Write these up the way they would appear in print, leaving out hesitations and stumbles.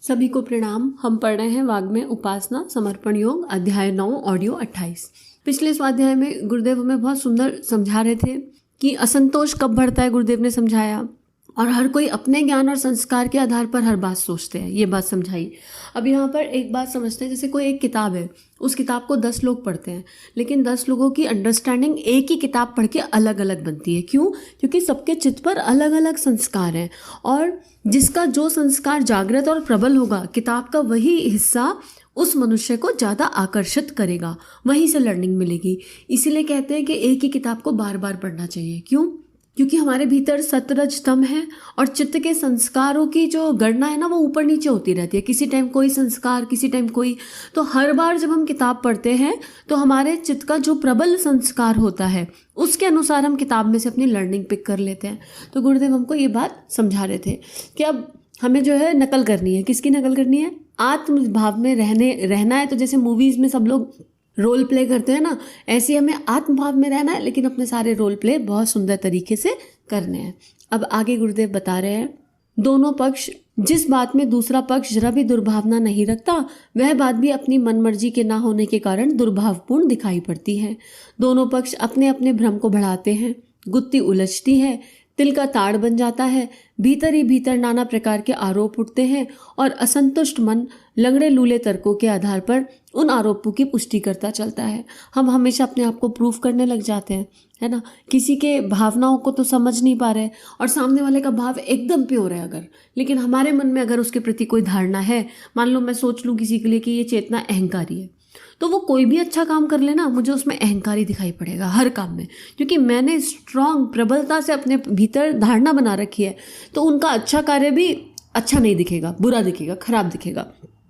सभी को प्रणाम। हम पढ़ रहे हैं वाग्मय उपासना समर्पण योग अध्याय 9 ऑडियो 28। पिछले स्वाध्याय में गुरुदेव हमें बहुत सुंदर समझा रहे थे कि असंतोष कब बढ़ता है। गुरुदेव ने समझाया और हर कोई अपने ज्ञान और संस्कार के आधार पर हर बात सोचते हैं, ये बात समझाई। अब यहाँ पर एक बात समझते हैं, जैसे कोई एक किताब है, उस किताब को 10 लोग पढ़ते हैं, लेकिन 10 लोगों की अंडरस्टैंडिंग एक ही किताब पढ़ के अलग अलग बनती है। क्यों? क्योंकि सबके चित्त पर अलग अलग संस्कार हैं और जिसका जो संस्कार जागृत और प्रबल होगा, किताब का वही हिस्सा उस मनुष्य को ज़्यादा आकर्षित करेगा, वहीं से लर्निंग मिलेगी। इसीलिए कहते हैं कि एक ही किताब को बार बार पढ़ना चाहिए। क्यों? क्योंकि हमारे भीतर सतरज तम है और चित्त के संस्कारों की जो गणना है ना, वो ऊपर नीचे होती रहती है। किसी टाइम कोई संस्कार, किसी टाइम कोई। तो हर बार जब हम किताब पढ़ते हैं तो हमारे चित्त का जो प्रबल संस्कार होता है उसके अनुसार हम किताब में से अपनी लर्निंग पिक कर लेते हैं। तो गुरुदेव हमको ये बात समझा रहे थे कि अब हमें जो है नकल करनी है। किसकी नकल करनी है? आत्म भाव में रहना है। तो जैसे मूवीज़ में सब लोग रोल प्ले करते हैं ना, ऐसे हमें आत्म भाव में रहना है, लेकिन अपने सारे रोल प्ले बहुत सुंदर तरीके से करने हैं। अब आगे गुरुदेव बता रहे हैं, दोनों पक्ष, जिस बात में दूसरा पक्ष जरा भी दुर्भावना नहीं रखता, वह बात भी अपनी मनमर्जी के ना होने के कारण दुर्भावपूर्ण दिखाई पड़ती है। दोनों पक्ष अपने अपने भ्रम को बढ़ाते हैं, गुत्थी उलझती है, तिल का ताड़ बन जाता है, भीतर ही भीतर नाना प्रकार के आरोप उठते हैं और असंतुष्ट मन लंगड़े लूले तर्कों के आधार पर उन आरोपों की पुष्टि करता चलता है। हम हमेशा अपने आप को प्रूफ करने लग जाते हैं, है ना। किसी के भावनाओं को तो समझ नहीं पा रहे और सामने वाले का भाव एकदम प्योर है अगर, लेकिन हमारे मन में अगर उसके प्रति कोई धारणा है, मान लो मैं सोच लूँ किसी के लिए कि ये चेतना अहंकारी है, तो वो कोई भी अच्छा काम कर लेना, मुझे उसमें अहंकारी दिखाई पड़ेगा हर काम में, क्योंकि मैंने स्ट्रांग प्रबलता से अपने भीतर धारणा बना रखी है। तो उनका अच्छा कार्य भी अच्छा नहीं दिखेगा, बुरा दिखेगा, खराब दिखेगा।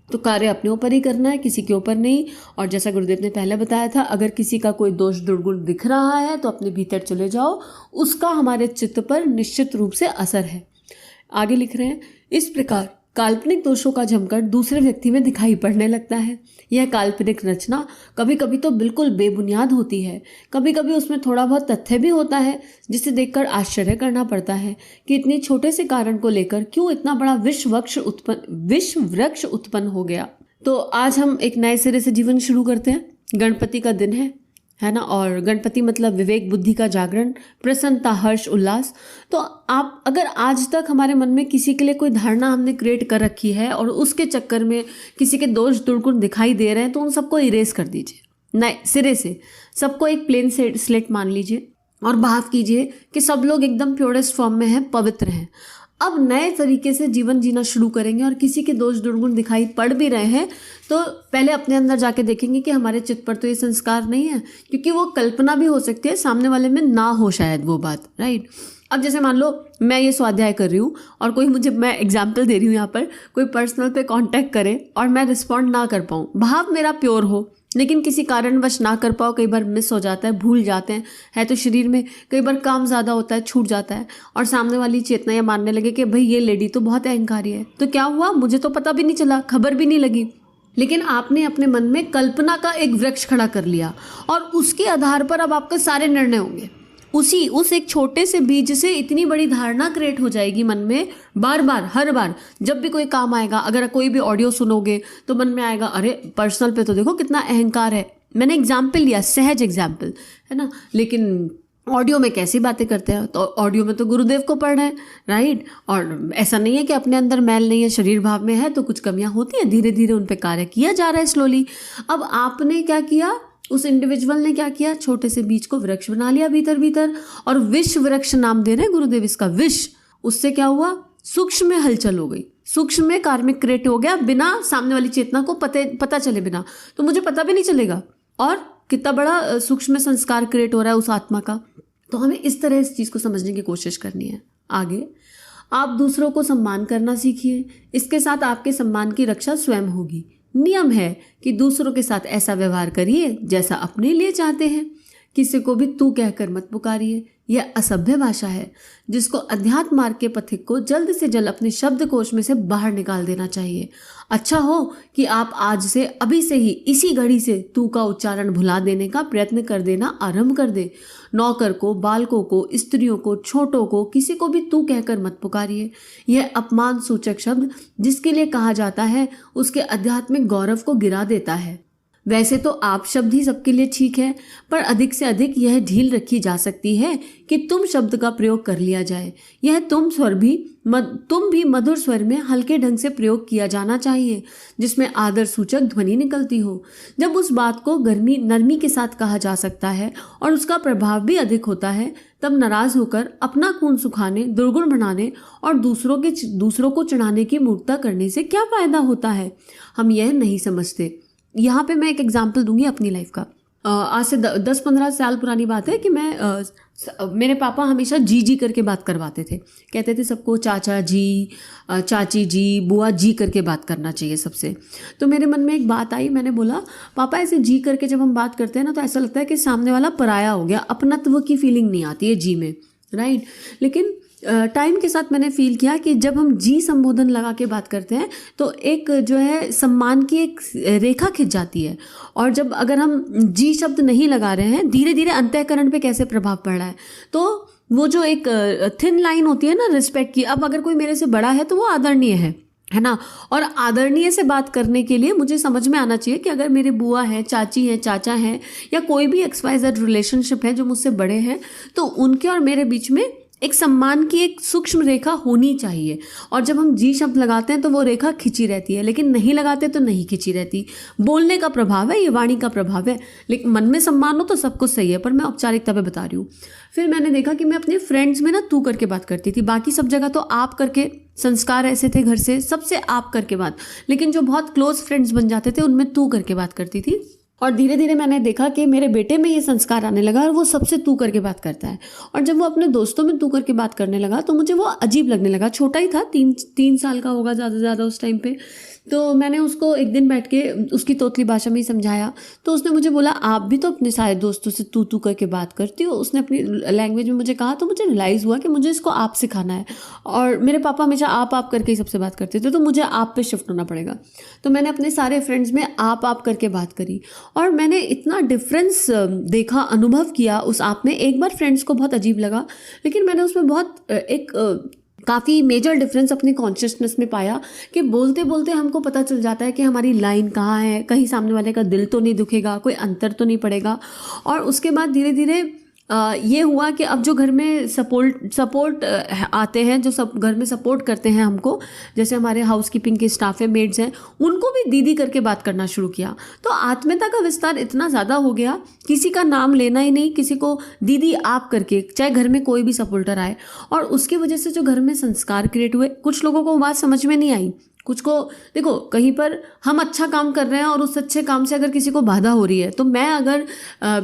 तो कार्य अपने ऊपर ही करना है, किसी के ऊपर नहीं। और जैसा गुरुदेव ने पहले बताया था, अगर किसी का कोई दोष दुर्गुण दिख रहा है तो अपने भीतर चले जाओ, उसका हमारे चित्त पर निश्चित रूप से असर है। आगे लिख रहे हैं, इस प्रकार काल्पनिक दोषों का जमकर दूसरे व्यक्ति में दिखाई पड़ने लगता है। यह काल्पनिक रचना कभी कभी तो बिल्कुल बेबुनियाद होती है, कभी कभी उसमें थोड़ा बहुत तथ्य भी होता है, जिसे देखकर आश्चर्य करना पड़ता है कि इतने छोटे से कारण को लेकर क्यों इतना बड़ा विश्व वृक्ष उत्पन्न हो गया। तो आज हम एक नए सिरे से जीवन शुरू करते हैं। गणपति का दिन है ना, और गणपति मतलब विवेक बुद्धि का जागरण, प्रसन्नता, हर्ष, उल्लास। तो आप अगर आज तक हमारे मन में किसी के लिए कोई धारणा हमने क्रिएट कर रखी है और उसके चक्कर में किसी के दोष दुर्गुण दिखाई दे रहे हैं, तो उन सबको इरेज कर दीजिए नए सिरे से। सबको एक प्लेन स्लेट मान लीजिए और भाव कीजिए कि सब लोग एकदम प्योरेस्ट फॉर्म में हैं, पवित्र हैं। अब नए तरीके से जीवन जीना शुरू करेंगे और किसी के दोष दुर्गुण दिखाई पड़ भी रहे हैं तो पहले अपने अंदर जाके देखेंगे कि हमारे चित्त पर तो ये संस्कार नहीं है, क्योंकि वो कल्पना भी हो सकती है, सामने वाले में ना हो शायद वो बात, राइट। अब जैसे मान लो मैं ये स्वाध्याय कर रही हूँ और कोई मुझे, मैं एग्जाम्पल दे रही हूँ यहाँ पर, कोई पर्सनल पे कांटेक्ट करे और मैं रिस्पॉन्ड ना कर पाऊँ, भाव मेरा प्योर हो, लेकिन किसी कारणवश ना कर पाओ, कई बार मिस हो जाता है, भूल जाते हैं, है तो शरीर में, कई बार काम ज़्यादा होता है, छूट जाता है, और सामने वाली चेतना ये मानने लगे कि भाई ये लेडी तो बहुत अहंकारी है। तो क्या हुआ? मुझे तो पता भी नहीं चला, खबर भी नहीं लगी, लेकिन आपने अपने मन में कल्पना का एक वृक्ष खड़ा कर लिया और उसके आधार पर अब आपके सारे निर्णय होंगे। उस एक छोटे से बीज से इतनी बड़ी धारणा क्रिएट हो जाएगी मन में, बार बार, हर बार जब भी कोई काम आएगा, अगर कोई भी ऑडियो सुनोगे तो मन में आएगा, अरे पर्सनल पे तो देखो कितना अहंकार है। मैंने एग्जाम्पल लिया, सहज एग्जाम्पल, है ना, लेकिन ऑडियो में कैसी बातें करते हैं। तो ऑडियो में तो गुरुदेव को पढ़ रहे हैं, राइट। और ऐसा नहीं है कि अपने अंदर मैल नहीं है, शरीर भाव में है, तो कुछ कमियां होती हैं, धीरे धीरे उन पर कार्य किया जा रहा है स्लोली। अब आपने क्या किया, उस इंडिविजुअल ने क्या किया, छोटे से बीज को वृक्ष बना लिया भीतर भीतर, और विश्व वृक्ष नाम दे रहे हैं गुरुदेव इसका, विश्व। उससे क्या हुआ, सूक्ष्म में हलचल हो गई, सूक्ष्म में कार्मिक क्रिएट हो गया, बिना सामने वाली चेतना को पता चले, बिना, तो मुझे पता भी नहीं चलेगा, और कितना बड़ा सूक्ष्म संस्कार क्रिएट हो रहा है उस आत्मा का। तो हमें इस तरह इस चीज को समझने की कोशिश करनी है। आगे, आप दूसरों को सम्मान करना सीखिए, इसके साथ आपके सम्मान की रक्षा स्वयं होगी। नियम है कि दूसरों के साथ ऐसा व्यवहार करिए जैसा अपने लिए चाहते हैं, किसी को भी तू कहकर मत पुकारिए, यह असभ्य भाषा है जिसको अध्यात्म मार्ग के पथिक को जल्द से जल्द अपने शब्दकोश में से बाहर निकाल देना चाहिए। अच्छा हो कि आप आज से अभी से ही इसी घड़ी से तू का उच्चारण भुला देने का प्रयत्न कर देना आरंभ कर दे। नौकर को, बालकों को, स्त्रियों को, छोटों को, किसी को भी तू कहकर मत पुकारिए। यह अपमान सूचक शब्द जिसके लिए कहा जाता है उसके आध्यात्मिक गौरव को गिरा देता है। वैसे तो आप शब्द ही सबके लिए ठीक है, पर अधिक से अधिक यह ढील रखी जा सकती है कि तुम शब्द का प्रयोग कर लिया जाए। यह तुम भी मधुर स्वर में हल्के ढंग से प्रयोग किया जाना चाहिए जिसमें आदर सूचक ध्वनि निकलती हो। जब उस बात को नरमी के साथ कहा जा सकता है और उसका प्रभाव भी अधिक होता है, तब नाराज होकर अपना खून सुखाने, दुर्गुण बनाने और दूसरों को चिढ़ाने की मूर्खता करने से क्या फायदा होता है, हम यह नहीं समझते। यहाँ पे मैं एक एग्जाम्पल दूंगी अपनी लाइफ का। आज से 10-15 साल पुरानी बात है कि मेरे पापा हमेशा जी करके बात करवाते थे। कहते थे सबको चाचा जी, चाची जी, बुआ जी करके बात करना चाहिए सबसे। तो मेरे मन में एक बात आई, मैंने बोला पापा ऐसे जी करके जब हम बात करते हैं ना तो ऐसा लगता है कि सामने वाला पराया हो गया, अपनत्व की फीलिंग नहीं आती है जी में, राइट। लेकिन टाइम के साथ मैंने फील किया कि जब हम जी संबोधन लगा के बात करते हैं तो एक जो है सम्मान की एक रेखा खिंच जाती है। और जब अगर हम जी शब्द नहीं लगा रहे हैं, धीरे धीरे अंतःकरण पे कैसे प्रभाव पड़ रहा है, तो वो जो एक थिन लाइन होती है ना रिस्पेक्ट की। अब अगर कोई मेरे से बड़ा है तो वो आदरणीय है ना। और आदरणीय से बात करने के लिए मुझे समझ में आना चाहिए कि अगर मेरे बुआ हैं, चाची हैं, चाचा हैं या कोई भी XYZ रिलेशनशिप है जो मुझसे बड़े हैं, तो उनके और मेरे बीच में एक सम्मान की एक सूक्ष्म रेखा होनी चाहिए। और जब हम जी शब्द लगाते हैं तो वो रेखा खिंची रहती है, लेकिन नहीं लगाते तो नहीं खिंची रहती। बोलने का प्रभाव है, ये वाणी का प्रभाव है। लेकिन मन में सम्मान हो तो सब कुछ सही है, पर मैं औपचारिकता पे बता रही हूँ। फिर मैंने देखा कि मैं अपने फ्रेंड्स में ना तू करके बात करती थी, बाकी सब जगह तो आप करके, संस्कार ऐसे थे घर से सबसे आप करके बात, लेकिन जो बहुत क्लोज फ्रेंड्स बन जाते थे उनमें तू करके बात करती थी। और धीरे धीरे मैंने देखा कि मेरे बेटे में ये संस्कार आने लगा और वो सबसे तू करके बात करता है। और जब वो अपने दोस्तों में तू करके बात करने लगा तो मुझे वो अजीब लगने लगा। छोटा ही था, 3 साल का होगा ज़्यादा से ज़्यादा उस टाइम पे। तो मैंने उसको एक दिन बैठ के उसकी तोतली भाषा में ही समझाया, तो उसने मुझे बोला आप भी तो अपने सारे दोस्तों से तू करके बात करती हो। उसने अपनी लैंग्वेज में मुझे कहा, तो मुझे रियलाइज़ हुआ कि मुझे इसको आप सिखाना है। और मेरे पापा हमेशा आप करके ही सबसे बात करते थे, तो मुझे आप पे शिफ्ट होना पड़ेगा। तो मैंने अपने सारे फ्रेंड्स में आप करके बात करी और मैंने इतना डिफरेंस देखा, अनुभव किया उस आप में। एक बार फ्रेंड्स को बहुत अजीब लगा, लेकिन मैंने उसमें बहुत एक काफ़ी मेजर डिफरेंस अपनी कॉन्शियसनेस में पाया कि बोलते बोलते हमको पता चल जाता है कि हमारी लाइन कहाँ है, कहीं सामने वाले का दिल तो नहीं दुखेगा, कोई अंतर तो नहीं पड़ेगा। और उसके बाद धीरे धीरे ये हुआ कि अब जो घर में सपोर्ट आते हैं, जो सब घर में सपोर्ट करते हैं हमको, जैसे हमारे हाउसकीपिंग के स्टाफ है, मेड्स हैं, उनको भी दीदी करके बात करना शुरू किया। तो आत्मीयता का विस्तार इतना ज़्यादा हो गया, किसी का नाम लेना ही नहीं, किसी को दीदी आप करके, चाहे घर में कोई भी सपोर्टर आए। और उसकी वजह से जो घर में संस्कार क्रिएट हुए, कुछ लोगों को बात समझ में नहीं आई, कुछ को देखो कहीं पर हम अच्छा काम कर रहे हैं और उस अच्छे काम से अगर किसी को बाधा हो रही है, तो मैं अगर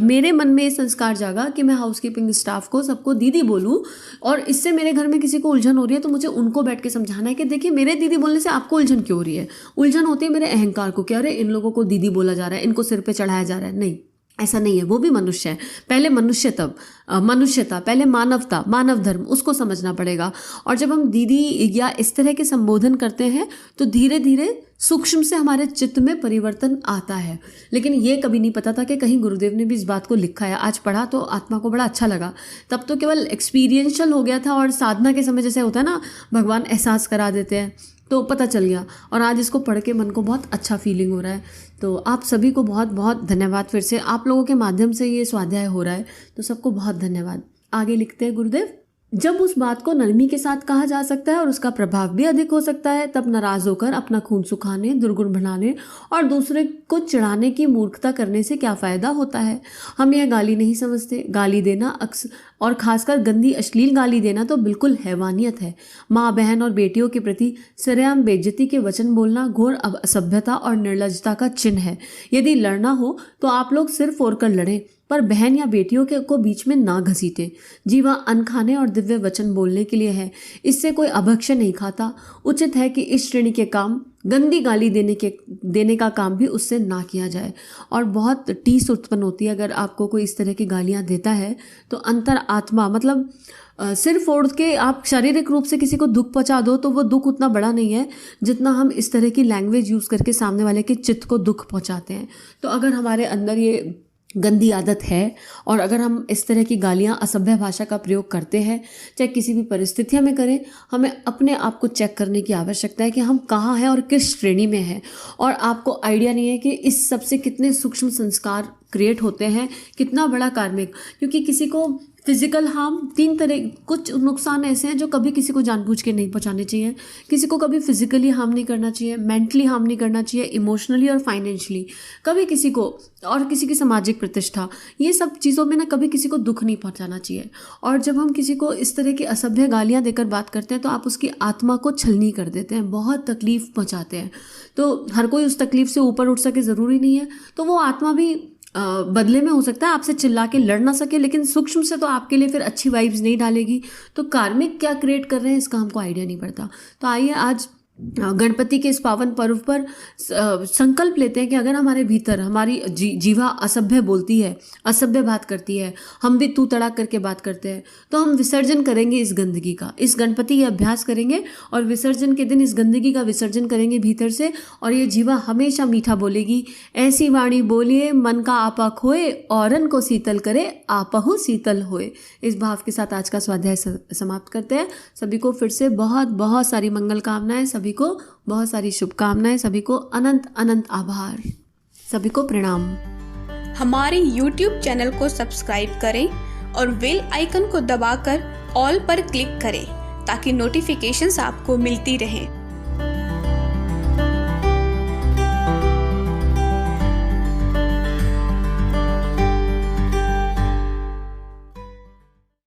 मेरे मन में ये संस्कार जागा कि मैं हाउसकीपिंग स्टाफ को सबको दीदी बोलूं और इससे मेरे घर में किसी को उलझन हो रही है, तो मुझे उनको बैठ के समझाना है कि देखिए मेरे दीदी बोलने से आपको उलझन क्यों हो रही है। उलझन होती है मेरे अहंकार को, क्या अरे इन लोगों को दीदी बोला जा रहा है, इनको सिर पे चढ़ाया जा रहा है। नहीं, ऐसा नहीं है, वो भी मनुष्य है। पहले मनुष्यता, पहले मानवता, मानव धर्म, उसको समझना पड़ेगा। और जब हम दीदी या इस तरह के संबोधन करते हैं तो धीरे धीरे सूक्ष्म से हमारे चित्त में परिवर्तन आता है। लेकिन ये कभी नहीं पता था कि कहीं गुरुदेव ने भी इस बात को लिखा है। आज पढ़ा तो आत्मा को बड़ा अच्छा लगा। तब तो केवल एक्सपीरियंशियल हो गया था, और साधना के समय जैसे होता है ना, भगवान एहसास करा देते हैं, तो पता चल गया। और आज इसको पढ़ के मन को बहुत अच्छा फीलिंग हो रहा है। तो आप सभी को बहुत बहुत धन्यवाद। फिर से आप लोगों के माध्यम से ये स्वाध्याय हो रहा है, तो सबको बहुत धन्यवाद। आगे लिखते हैं गुरुदेव, जब उस बात को नरमी के साथ कहा जा सकता है और उसका प्रभाव भी अधिक हो सकता है, तब नाराज होकर अपना खून सुखाने, दुर्गुण बनाने और दूसरे को चिढ़ाने की मूर्खता करने से क्या फ़ायदा होता है। हम यह गाली नहीं समझते। गाली देना अक्सर, और खासकर गंदी अश्लील गाली देना, तो बिल्कुल हैवानियत है। माँ, बहन और बेटियों के प्रति सरेआम बेइज्जती के वचन बोलना घोर असभ्यता और निर्लज्जता का चिन्ह है। यदि लड़ना हो तो आप लोग सिर फोड़कर लड़ें, पर बहन या बेटियों के को बीच में ना घसीटे। जीवा अन्न खाने और दिव्य वचन बोलने के लिए है, इससे कोई अभक्ष्य नहीं खाता। उचित है कि इस श्रेणी के काम, गंदी गाली देने का काम भी उससे ना किया जाए। और बहुत टीस उत्पन्न होती है अगर आपको कोई इस तरह की गालियाँ देता है तो अंतर आत्मा, मतलब सिर फोड़ के आप शारीरिक रूप से किसी को दुख पहुंचा दो तो वो दुख उतना बड़ा नहीं है जितना हम इस तरह की लैंग्वेज यूज़ करके सामने वाले के चित्त को दुख पहुंचाते हैं। तो अगर हमारे अंदर ये गंदी आदत है और अगर हम इस तरह की गालियाँ, असभ्य भाषा का प्रयोग करते हैं, चाहे किसी भी परिस्थितियों में करें, हमें अपने आप को चेक करने की आवश्यकता है कि हम कहाँ हैं और किस श्रेणी में हैं। और आपको आइडिया नहीं है कि इस सब से कितने सूक्ष्म संस्कार क्रिएट होते हैं, कितना बड़ा कार्मिक। क्योंकि किसी को फिजिकल हार्म, 3 तरह कुछ नुकसान ऐसे हैं जो कभी किसी को जानबूझ के नहीं पहुंचाने चाहिए। किसी को कभी फिजिकली हार्म नहीं करना चाहिए, मेंटली हार्म नहीं करना चाहिए, इमोशनली और फाइनेंशियली कभी किसी को, और किसी की सामाजिक प्रतिष्ठा, ये सब चीज़ों में ना कभी किसी को दुख नहीं पहुंचाना चाहिए। और जब हम किसी को इस तरह की असभ्य गालियाँ देकर बात करते हैं तो आप उसकी आत्मा को छलनी कर देते हैं, बहुत तकलीफ पहुँचाते हैं। तो हर कोई उस तकलीफ से ऊपर उठ सके ज़रूरी नहीं है, तो वो आत्मा भी बदले में हो सकता है आपसे चिल्ला के लड़ ना सके, लेकिन सूक्ष्म से तो आपके लिए फिर अच्छी वाइब्स नहीं डालेगी। तो कार्मिक क्या क्रिएट कर रहे हैं इसका हमको आइडिया नहीं पड़ता। तो आइए आज गणपति के इस पावन पर्व पर संकल्प लेते हैं कि अगर हमारे भीतर हमारी जीवा असभ्य बोलती है, असभ्य बात करती है, हम भी तू तड़ाक करके बात करते हैं, तो हम विसर्जन करेंगे इस गंदगी का। इस गणपति का अभ्यास करेंगे और विसर्जन के दिन इस गंदगी का विसर्जन करेंगे भीतर से। और ये जीवा हमेशा मीठा बोलेगी, ऐसी वाणी बोलिए मन का आपा खोए, औरन को शीतल करे आपहु शीतल होए। इस भाव के साथ आज का स्वाध्याय समाप्त करते हैं। सभी को फिर से बहुत बहुत सारी मंगल कामनाएं, सभी को बहुत सारी शुभकामनाएं, सभी को अनंत अनंत आभार, सभी को प्रणाम। हमारे YouTube चैनल को सब्सक्राइब करें और बेल आइकन को दबाकर ऑल पर क्लिक करें ताकि नोटिफिकेशंस आपको मिलती रहें।